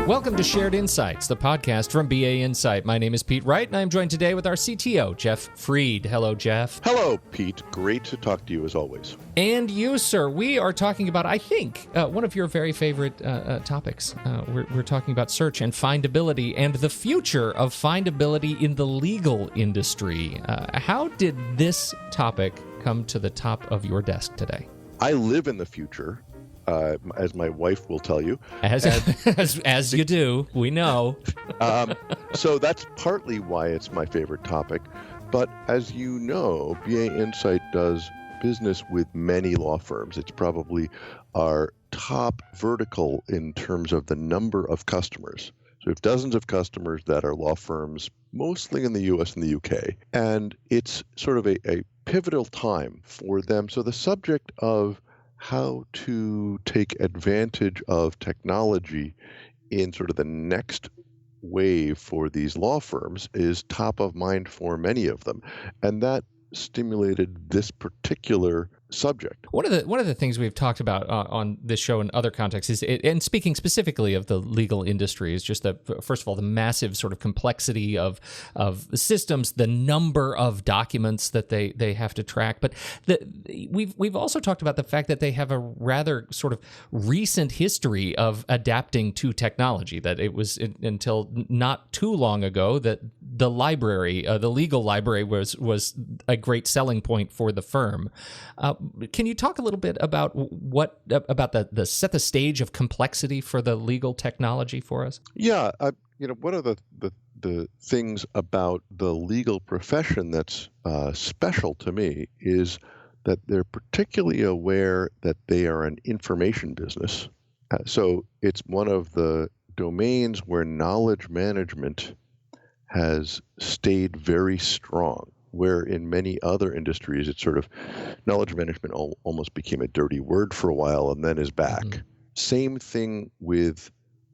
Welcome to Shared Insights, the podcast from BA Insight. My name is Pete Wright, and I'm joined today with our CTO, Jeff Fried. Hello, Jeff. Hello, Pete. Great to talk to you as always. And you, sir. We are talking about, I think, one of your very favorite topics. We're talking about search and findability and the future of findability in the legal industry. How did this topic come to the top of your desk today? I live in the future. As my wife will tell you. As you do, we know. So that's partly why it's my favorite topic. But as you know, BA Insight does business with many law firms. It's probably our top vertical in terms of the number of customers. So we have dozens of customers that are law firms, mostly in the US and the UK. And it's sort of a pivotal time for them. So the subject of how to take advantage of technology in sort of the next wave for these law firms is top of mind for many of them. And that stimulated this particular subject. One of the things we've talked about on this show in other contexts is, and speaking specifically of the legal industry, is just first of all, the massive sort of complexity of the systems, the number of documents that they have to track. But we've also talked about the fact that they have a rather sort of recent history of adapting to technology. That it was until not too long ago that the library, the legal library, was a great selling point for the firm. Can you talk a little bit about the set the stage of complexity for the legal technology for us? Yeah, one of the things about the legal profession that's special to me is that they're particularly aware that they are an information business. So it's one of the domains where knowledge management has stayed very strong, where in many other industries, it's sort of knowledge management almost became a dirty word for a while and then is back. Mm-hmm. Same thing with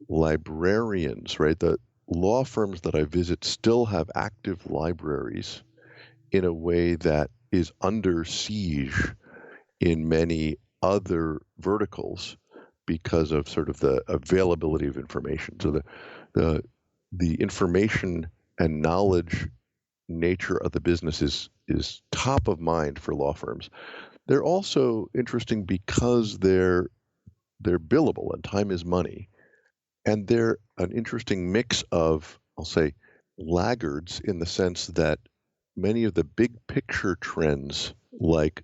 librarians, right? The law firms that I visit still have active libraries in a way that is under siege in many other verticals because of sort of the availability of information. So the information and knowledge nature of the business is top of mind for law firms. They're also interesting because they're billable and time is money. And they're an interesting mix of, I'll say, laggards in the sense that many of the big picture trends like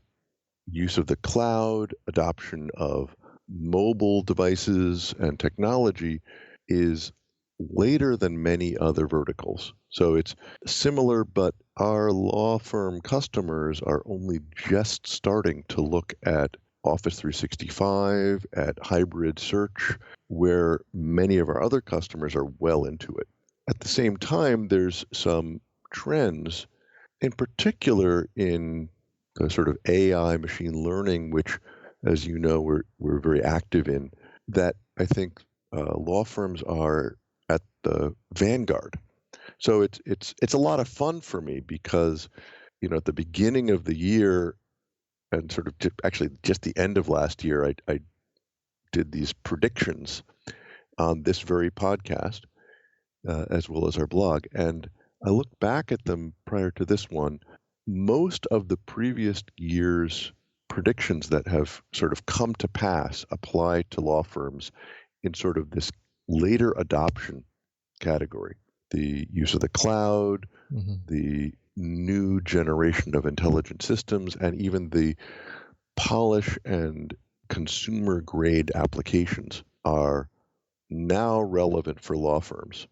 use of the cloud, adoption of mobile devices and technology is later than many other verticals. So it's similar, but our law firm customers are only just starting to look at Office 365, at hybrid search, where many of our other customers are well into it. At the same time, there's some trends, in particular in the sort of AI machine learning, which, as you know, we're very active in, that I think law firms are at the vanguard. So it's a lot of fun for me because, at the beginning of the year and sort of actually just the end of last year, I did these predictions on this very podcast as well as our blog. And I look back at them prior to this one. Most of the previous year's predictions that have sort of come to pass apply to law firms in sort of this later adoption category. The use of the cloud, mm-hmm. the new generation of intelligent systems, and even the polish and consumer grade applications are now relevant for law firms.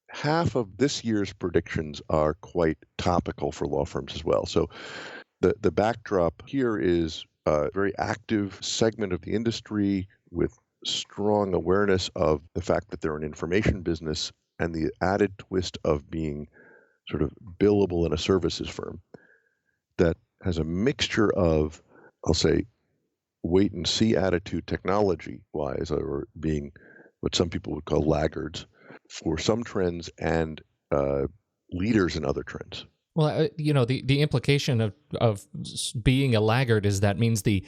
Half of this year's predictions are quite topical for law firms as well. So the backdrop here is a very active segment of the industry with strong awareness of the fact that they're an information business and the added twist of being sort of billable in a services firm that has a mixture of, I'll say, wait and see attitude technology-wise, or being what some people would call laggards for some trends and leaders in other trends. Well, the implication of being a laggard is that means the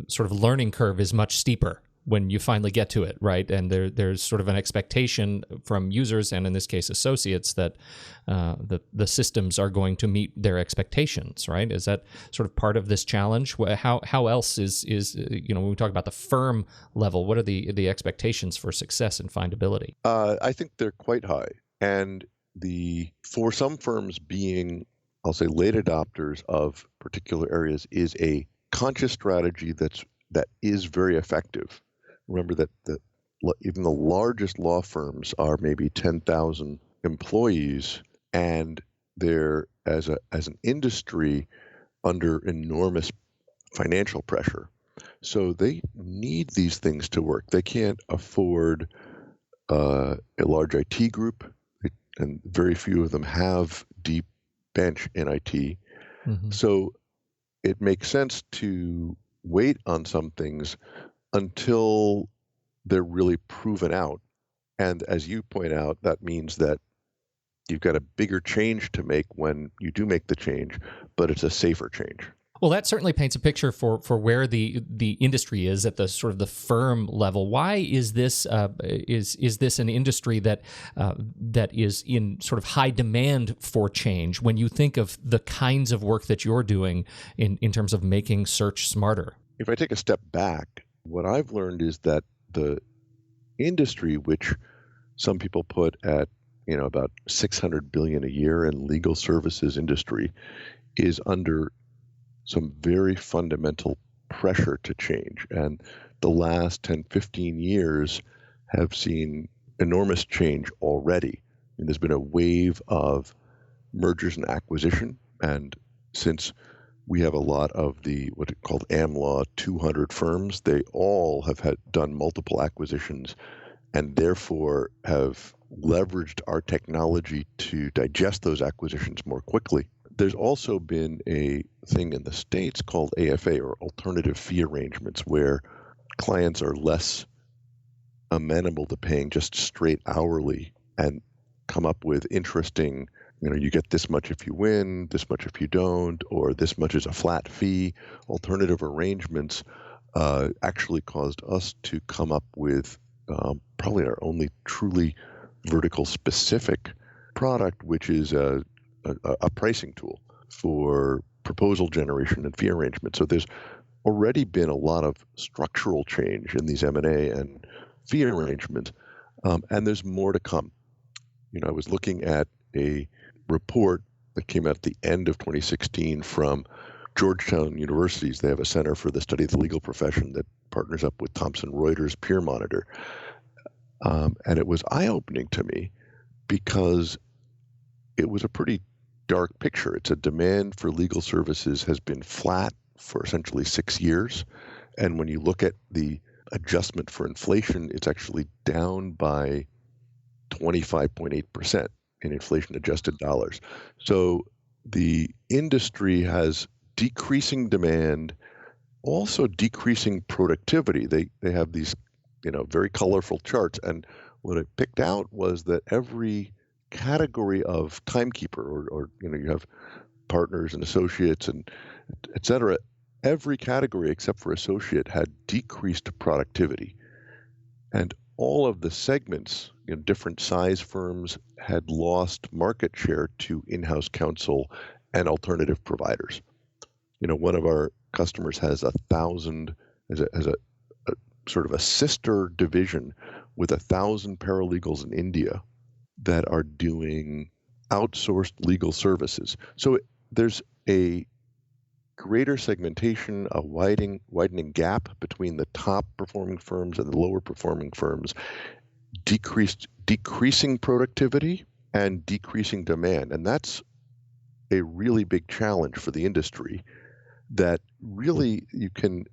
sort of learning curve is much steeper when you finally get to it, right? And there's sort of an expectation from users, and in this case associates, that the systems are going to meet their expectations, right? Is that sort of part of this challenge? How else is when we talk about the firm level, what are the expectations for success in findability? I think they're quite high, and for some firms being, I'll say, late adopters of particular areas is a conscious strategy that is very effective. Remember that even the largest law firms are maybe 10,000 employees, and they're as an industry under enormous financial pressure. So they need these things to work. They can't afford a large IT group, and very few of them have deep bench in IT. Mm-hmm. So it makes sense to wait on some things until they're really proven out. And as you point out, that means that you've got a bigger change to make when you do make the change, but it's a safer change. Well, that certainly paints a picture for where the industry is at the sort of the firm level. Why is this is this an industry that is in sort of high demand for change when you think of the kinds of work that you're doing in terms of making search smarter? If I take a step back, what I've learned is that the industry, which some people put at about $600 billion a year in legal services industry, is under some very fundamental pressure to change. And the last 10, 15 years have seen enormous change already. And there's been a wave of mergers and acquisition. And since we have a lot of the what are called AmLaw 200 firms, they all have done multiple acquisitions and therefore have leveraged our technology to digest those acquisitions more quickly. There's also been a thing in the States called AFA, or alternative fee arrangements, where clients are less amenable to paying just straight hourly and come up with interesting, you get this much if you win, this much if you don't, or this much is a flat fee. Alternative arrangements actually caused us to come up with probably our only truly vertical specific product, which is a pricing tool for proposal generation and fee arrangement. So there's already been a lot of structural change in these M&A and fee arrangements, and there's more to come. I was looking at a report that came out at the end of 2016 from Georgetown University. They have a Center for the Study of the Legal Profession that partners up with Thomson Reuters Peer Monitor. And it was eye-opening to me because it was a pretty dark picture. It's a demand for legal services has been flat for essentially 6 years. And when you look at the adjustment for inflation, it's actually down by 25.8% in inflation-adjusted dollars. So the industry has decreasing demand, also decreasing productivity. They have these, very colorful charts. And what I picked out was that every category of timekeeper, or you have partners and associates and et cetera, every category except for associate had decreased productivity. And all of the segments, different size firms, had lost market share to in-house counsel and alternative providers. One of our customers has 1,000 as a sort of a sister division with 1,000 paralegals in India that are doing outsourced legal services. So there's a greater segmentation, a widening gap between the top performing firms and the lower performing firms, decreasing productivity and decreasing demand. And that's a really big challenge for the industry that really you can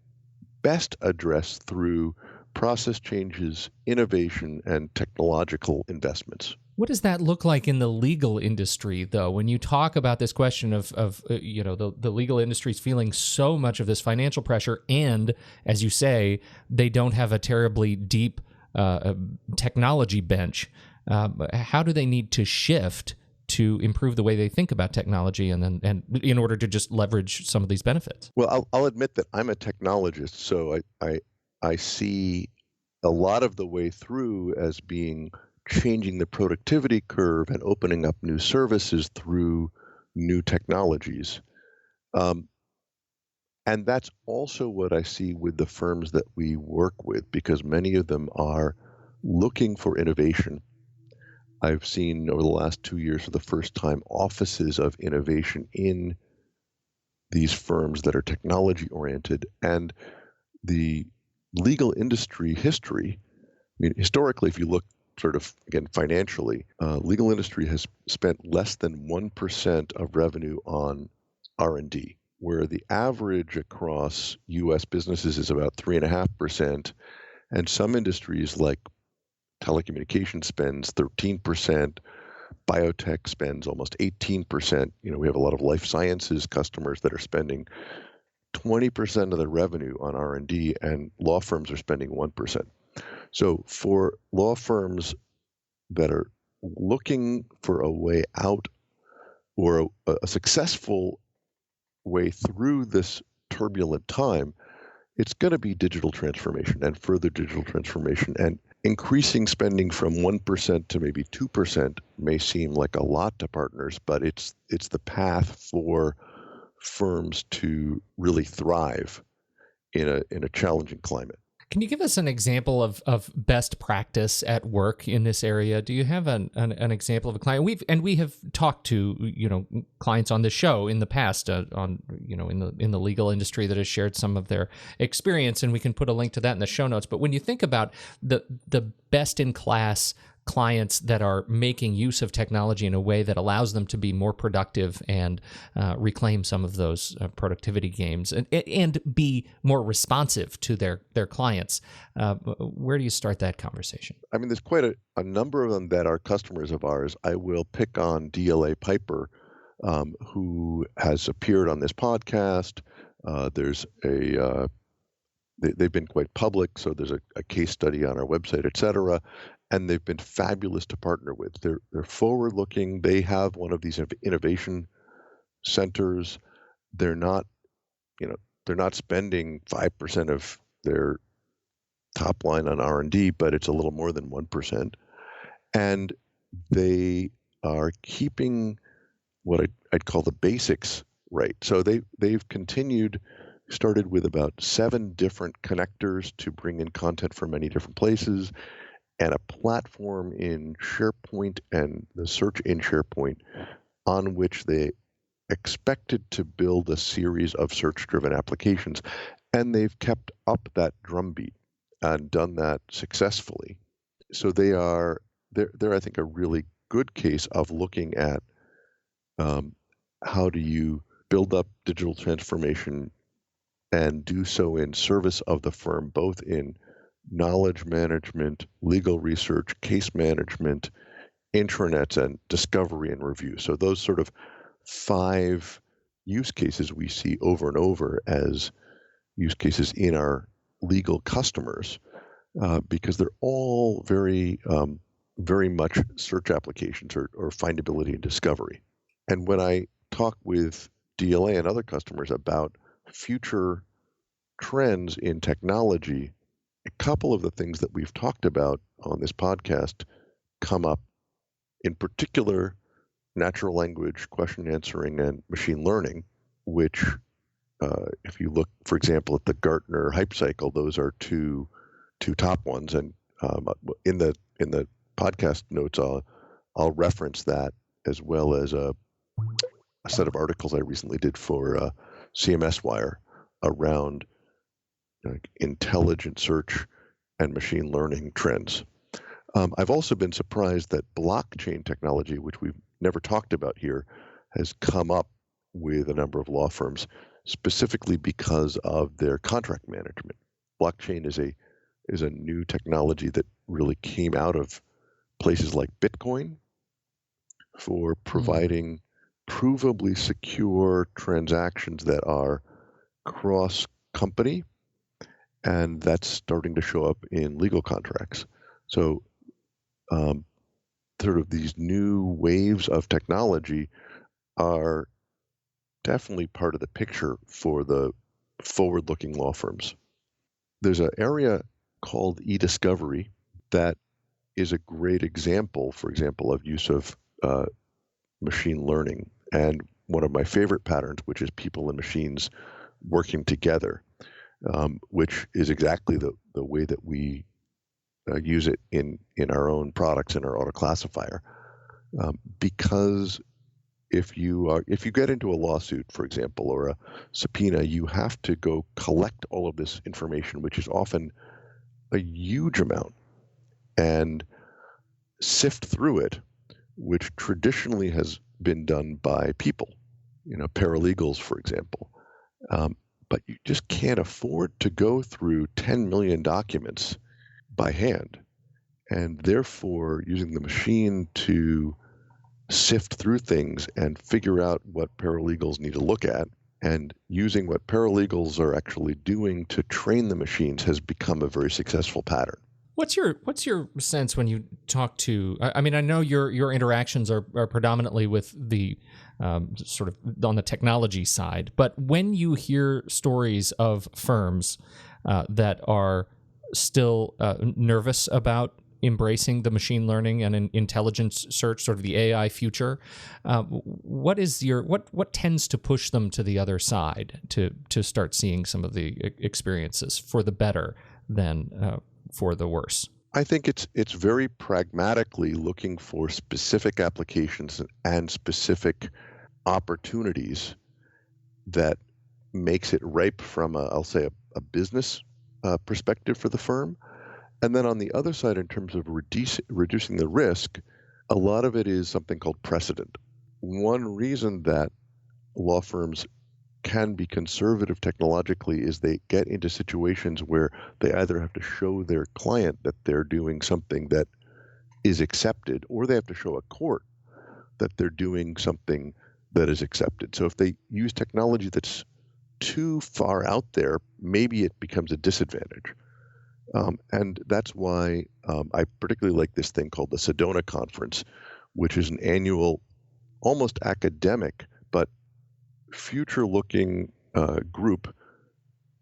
best address through process changes, innovation, and technological investments. What does that look like in the legal industry, though? When you talk about this question of the legal industry is feeling so much of this financial pressure, and as you say, they don't have a terribly deep technology bench. How do they need to shift to improve the way they think about technology, and in order to just leverage some of these benefits? Well, I'll admit that I'm a technologist, so I see a lot of the way through as being changing the productivity curve and opening up new services through new technologies. Um, and that's also what I see with the firms that we work with, because many of them are looking for innovation. I've seen over the last 2 years for the first time offices of innovation in these firms that are technology oriented. And the legal industry history, I mean, historically, if you look sort of, again, financially, legal industry has spent less than 1% of revenue on R&D, where the average across U.S. businesses is about 3.5%, and some industries like telecommunications spends 13%, biotech spends almost 18%. We have a lot of life sciences customers that are spending 20% of their revenue on R&D, and law firms are spending 1%. So for law firms that are looking for a way out or a successful way through this turbulent time, it's going to be digital transformation and further digital transformation. And increasing spending from 1% to maybe 2% may seem like a lot to partners, but it's the path for firms to really thrive in a challenging climate. Can you give us an example of best practice at work in this area? Do you have an example of a client? We have talked to clients on this show in the past in the legal industry that has shared some of their experience, and we can put a link to that in the show notes. But when you think about the best in class clients that are making use of technology in a way that allows them to be more productive and reclaim some of those productivity gains and be more responsive to their clients, where do you start that conversation? I mean, there's quite a number of them that are customers of ours. I will pick on DLA Piper, who has appeared on this podcast. They've been quite public, so there's a case study on our website, et cetera. And they've been fabulous to partner with. They're forward-looking. They have one of these innovation centers. They're not spending 5% of their top line on R&D, but it's a little more than 1%. And they are keeping what I'd call the basics right. So they've started with about 7 different connectors to bring in content from many different places, and a platform in SharePoint and the search in SharePoint on which they expected to build a series of search-driven applications. And they've kept up that drumbeat and done that successfully. So they're I think, a really good case of looking at how do you build up digital transformation and do so in service of the firm, both in knowledge management, legal research, case management, intranets, and discovery and review. So those sort of 5 use cases we see over and over as use cases in our legal customers, because they're all very much search applications or findability and discovery. And when I talk with DLA and other customers about future trends in technology, a couple of the things that we've talked about on this podcast come up, in particular, natural language, question answering, and machine learning, which, if you look, for example, at the Gartner Hype Cycle, those are two top ones. And in the podcast notes, I'll reference that, as well as a set of articles I recently did for CMS Wire around intelligent search and machine learning trends. I've also been surprised that blockchain technology, which we've never talked about here, has come up with a number of law firms, specifically because of their contract management. Blockchain is a new technology that really came out of places like Bitcoin for providing provably secure transactions that are cross-company, and that's starting to show up in legal contracts. So sort of these new waves of technology are definitely part of the picture for the forward-looking law firms. There's an area called e-discovery that is a great example, for example, of use of machine learning. And one of my favorite patterns, which is people and machines working together, which is exactly the way that we use it in our own products in our auto classifier. Because if you get into a lawsuit, for example, or a subpoena, you have to go collect all of this information, which is often a huge amount, and sift through it, which traditionally has been done by people, paralegals, for example. But you just can't afford to go through 10 million documents by hand. And therefore, using the machine to sift through things and figure out what paralegals need to look at, and using what paralegals are actually doing to train the machines has become a very successful pattern. What's your sense when you talk to? I mean, I know your interactions are predominantly with the sort of on the technology side, but when you hear stories of firms that are still nervous about embracing the machine learning and intelligence search, sort of the AI future, what tends to push them to the other side to start seeing some of the experiences for the better than for the worse? I think it's very pragmatically looking for specific applications and specific opportunities that makes it ripe from a business perspective for the firm. And then on the other side, in terms of reducing the risk, a lot of it is something called precedent. One reason that law firms can be conservative technologically is they get into situations where they either have to show their client that they're doing something that is accepted, or they have to show a court that they're doing something that is accepted. So if they use technology that's too far out there, maybe it becomes a disadvantage. And that's why I particularly like this thing called the Sedona Conference, which is an annual, almost academic, but future-looking group.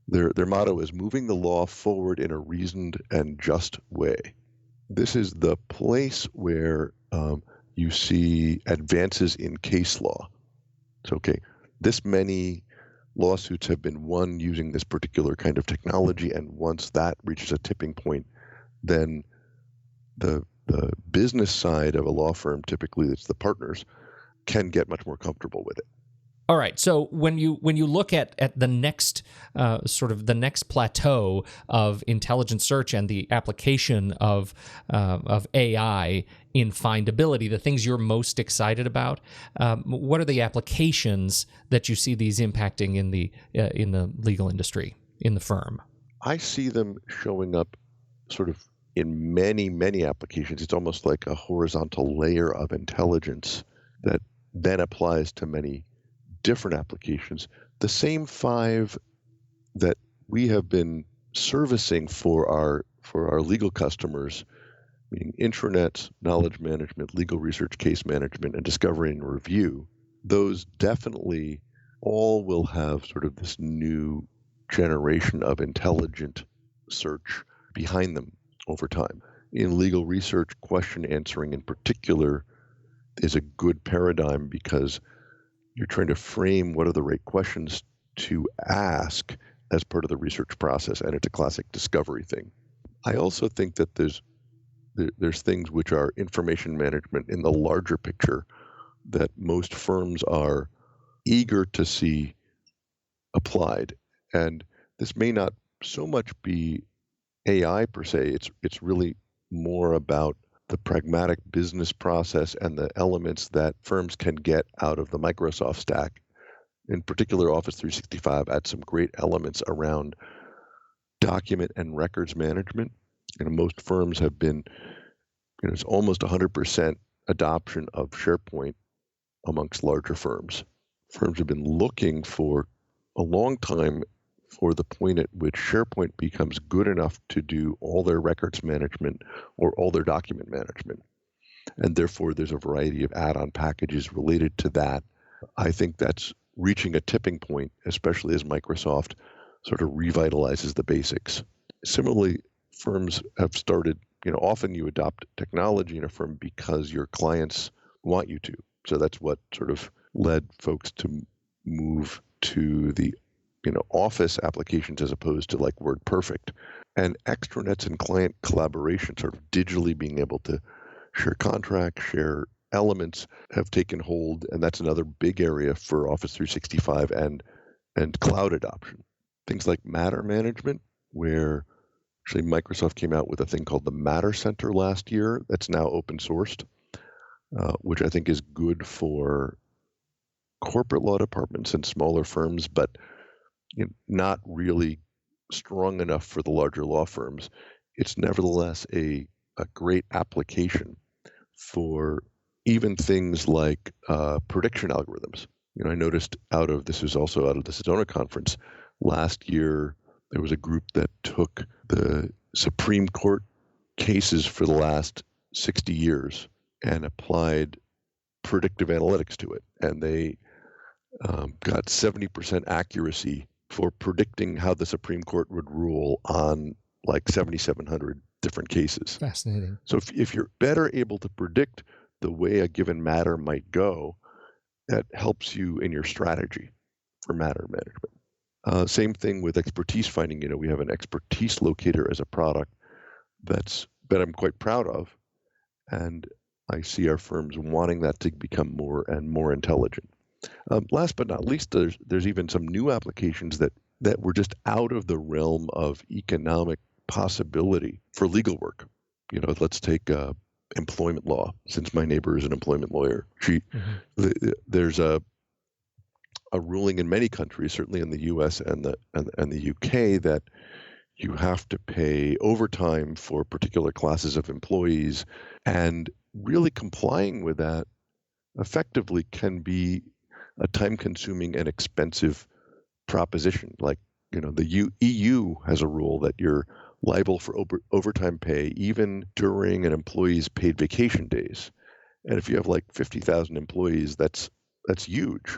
Their motto is moving the law forward in a reasoned and just way. This is the place where you see advances in case law. So, okay, this many lawsuits have been won using this particular kind of technology, and once that reaches a tipping point, then the business side of a law firm, typically it's the partners, can get much more comfortable with it. All right. So when you look at the next sort of the next plateau of intelligent search and the application of AI in findability, the things you're most excited about, what are the applications that you see these impacting in the legal industry, in the firm? I see them showing up sort of in many, many applications. It's almost like a horizontal layer of intelligence that then applies to many different applications. The same 5 that we have been servicing for our legal customers, meaning intranet, knowledge management, legal research, case management, and discovery and review, those definitely all will have sort of this new generation of intelligent search behind them over time. In legal research, question answering in particular is a good paradigm because you're trying to frame what are the right questions to ask as part of the research process, and it's a classic discovery thing. I also think that there's things which are information management in the larger picture that most firms are eager to see applied. And this may not so much be AI per se, it's really more about the pragmatic business process and the elements that firms can get out of the Microsoft stack. In particular, Office 365 adds some great elements around document and records management. Most firms have been, it's almost 100% adoption of SharePoint amongst larger firms. Firms have been looking for a long time for the point at which SharePoint becomes good enough to do all their records management or all their document management. And therefore, there's a variety of add-on packages related to that. I think that's reaching a tipping point, especially as Microsoft sort of revitalizes the basics. Similarly, firms have started, often you adopt technology in a firm because your clients want you to. So that's what sort of led folks to move to the Office applications as opposed to like WordPerfect. And extranets and client collaboration, sort of digitally being able to share contracts, share elements, have taken hold. And that's another big area for Office 365 and cloud adoption. Things like matter management, where actually Microsoft came out with a thing called the Matter Center last year that's now open sourced, which I think is good for corporate law departments and smaller firms, but not really strong enough for the larger law firms. It's nevertheless a great application for even things like prediction algorithms. I noticed this was also out of the Sedona conference last year, there was a group that took the Supreme Court cases for the last 60 years and applied predictive analytics to it. And they got 70% accuracy for predicting how the Supreme Court would rule on like 7,700 different cases. Fascinating. So if you're better able to predict the way a given matter might go, that helps you in your strategy for matter management. Same thing with expertise finding. We have an expertise locator as a product that I'm quite proud of, and I see our firms wanting that to become more and more intelligent. Last but not least, there's even some new applications that were just out of the realm of economic possibility for legal work. Let's take employment law, since my neighbor is an employment lawyer. There's a ruling in many countries, certainly in the U.S. and the U.K., that you have to pay overtime for particular classes of employees, and really complying with that effectively can be a time-consuming and expensive proposition. Like, the EU has a rule that you're liable for overtime pay even during an employee's paid vacation days. And if you have like 50,000 employees, that's huge.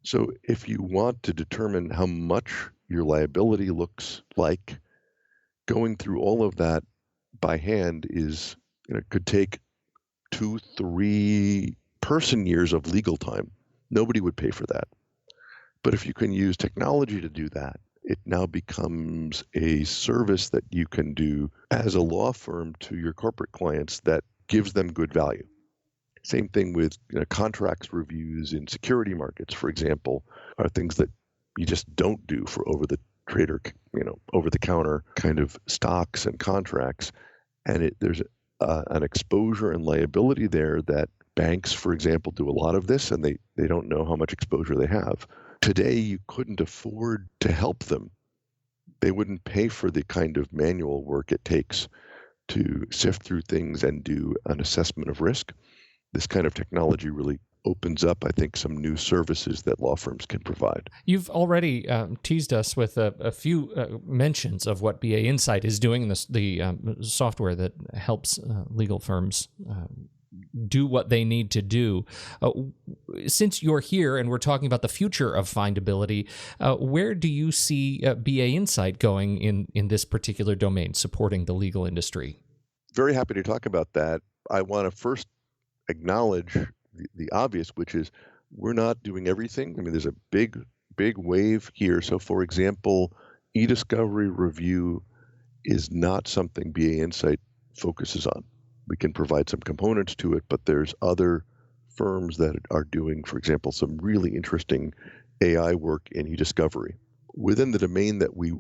So if you want to determine how much your liability looks like, going through all of that by hand is, could take 2-3 person years of legal time. Nobody would pay for that. But if you can use technology to do that, it now becomes a service that you can do as a law firm to your corporate clients that gives them good value. Same thing with contracts reviews in security markets, for example, are things that you just don't do for over-the-counter kind of stocks and contracts. And there's an exposure and liability there that banks, for example, do a lot of this, and they don't know how much exposure they have. Today, you couldn't afford to help them. They wouldn't pay for the kind of manual work it takes to sift through things and do an assessment of risk. This kind of technology really opens up, I think, some new services that law firms can provide. You've already teased us with a few mentions of what BA Insight is doing, the software that helps legal firms do what they need to do. Since you're here and we're talking about the future of findability, where do you see BA Insight going in this particular domain, supporting the legal industry? Very happy to talk about that. I want to first acknowledge the obvious, which is we're not doing everything. I mean, there's a big wave here. So, for example, e-discovery review is not something BA Insight focuses on. We can provide some components to it, but there's other firms that are doing, for example, some really interesting AI work in e-discovery. Within the domain that we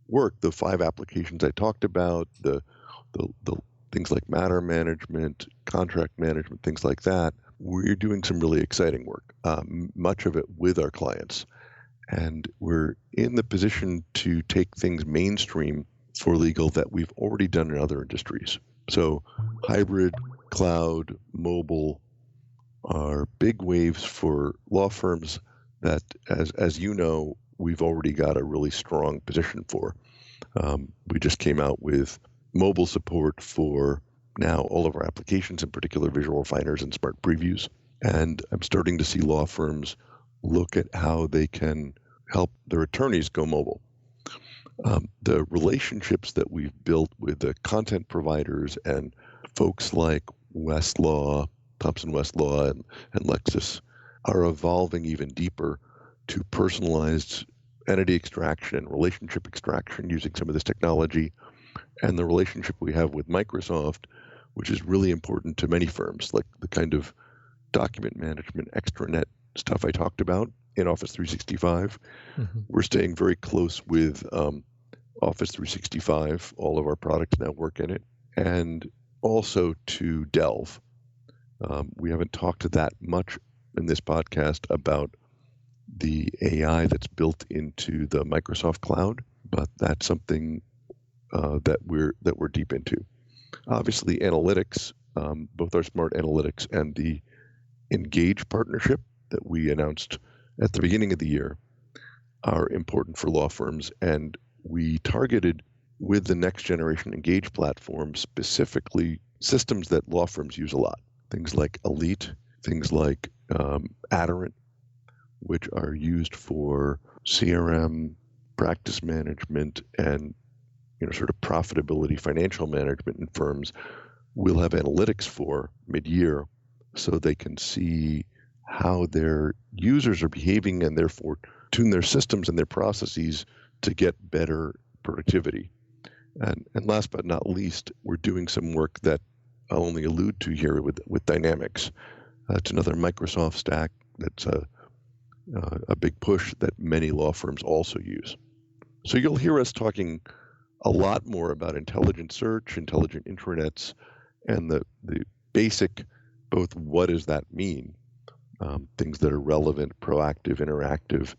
work, the 5 applications I talked about, the things like matter management, contract management, things like that, we're doing some really exciting work, much of it with our clients. And we're in the position to take things mainstream for legal that we've already done in other industries. So hybrid, cloud, mobile are big waves for law firms that, as you know, we've already got a really strong position for. We just came out with mobile support for now all of our applications, in particular visual refiners and smart previews. And I'm starting to see law firms look at how they can help their attorneys go mobile. The relationships that we've built with the content providers and folks like Westlaw, Thomson Westlaw, and Lexis are evolving even deeper to personalized entity extraction and relationship extraction using some of this technology. And the relationship we have with Microsoft, which is really important to many firms, like the kind of document management extranet stuff I talked about in Office 365. Mm-hmm. We're staying very close with Office 365. All of our products now work in it. And also to Delve. We haven't talked that much in this podcast about the AI that's built into the Microsoft Cloud, but that's something that we're deep into. Obviously, analytics, both our smart analytics and the Engage partnership that we announced at the beginning of the year, are important for law firms, and we targeted with the next generation Engage platform specifically systems that law firms use a lot. Things like Elite, things like Aderant, which are used for CRM, practice management, and sort of profitability, financial management in firms. We'll have analytics for mid-year so they can see how their users are behaving and therefore tune their systems and their processes to get better productivity. And last but not least, we're doing some work that I'll only allude to here with Dynamics. It's another Microsoft stack that's a big push that many law firms also use. So you'll hear us talking a lot more about intelligent search, intelligent intranets, and the basic, both what does that mean, things that are relevant, proactive, interactive,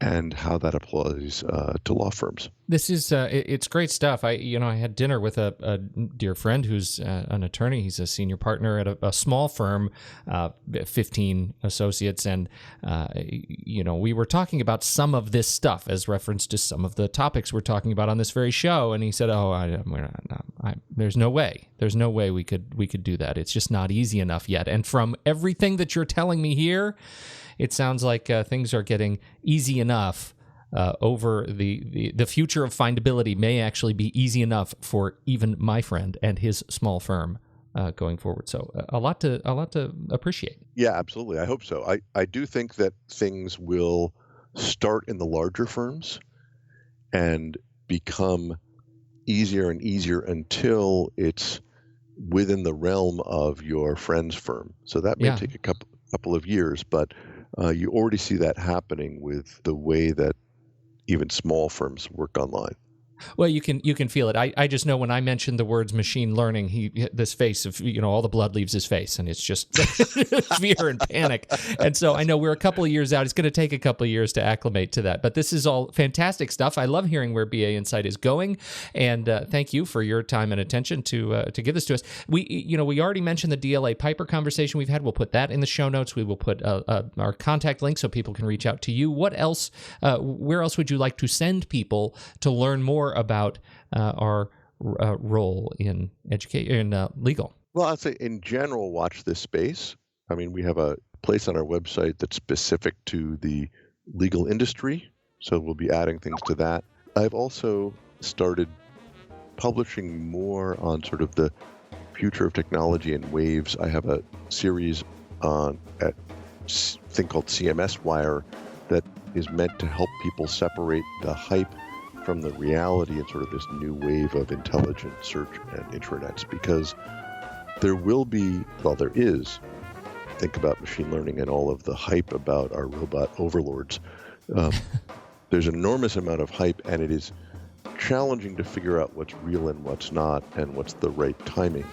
and how that applies to law firms. This is it's great stuff. I had dinner with a dear friend who's an attorney. He's a senior partner at a small firm, 15 associates, and we were talking about some of this stuff as reference to some of the topics we're talking about on this very show. And he said, there's no way we could do that. It's just not easy enough yet. And from everything that you're telling me here, it sounds like things are getting easy enough. Over the future of findability may actually be easy enough for even my friend and his small firm going forward. So a lot to appreciate. Yeah, absolutely. I hope so. I do think that things will start in the larger firms and become easier and easier until it's within the realm of your friend's firm. So that may take a couple of years, but you already see that happening with the way that even small firms work online. Well, you can feel it. I just know when I mentioned the words machine learning, this face of, all the blood leaves his face, and it's just fear and panic. And so I know we're a couple of years out. It's going to take a couple of years to acclimate to that. But this is all fantastic stuff. I love hearing where BA Insight is going, and thank you for your time and attention to give this to us. We already mentioned the DLA Piper conversation we've had. We'll put that in the show notes. We will put our contact link so people can reach out to you. What else? Where else would you like to send people to learn more about our role in legal? Well, I'd say in general, watch this space. I mean, we have a place on our website that's specific to the legal industry, so we'll be adding things to that. I've also started publishing more on sort of the future of technology and waves. I have a series on a thing called CMS Wire that is meant to help people separate the hype from the reality and sort of this new wave of intelligent search and intranets, because there is, think about machine learning and all of the hype about our robot overlords. There's an enormous amount of hype, and it is challenging to figure out what's real and what's not and what's the right timing.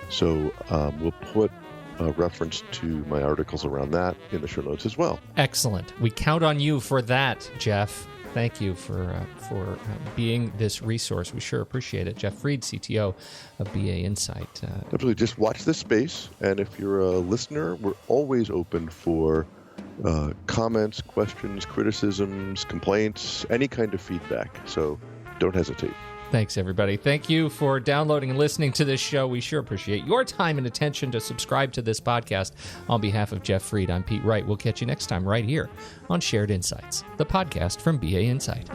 So we'll put a reference to my articles around that in the show notes as well. Excellent. We count on you for that, Jeff. Thank you for being this resource. We sure appreciate it. Jeff Fried, CTO of BA Insight. Absolutely. Just watch this space. And if you're a listener, we're always open for comments, questions, criticisms, complaints, any kind of feedback. So don't hesitate. Thanks, everybody. Thank you for downloading and listening to this show. We sure appreciate your time and attention to subscribe to this podcast. On behalf of Jeff Fried, I'm Pete Wright. We'll catch you next time right here on Shared Insights, the podcast from BA Insight.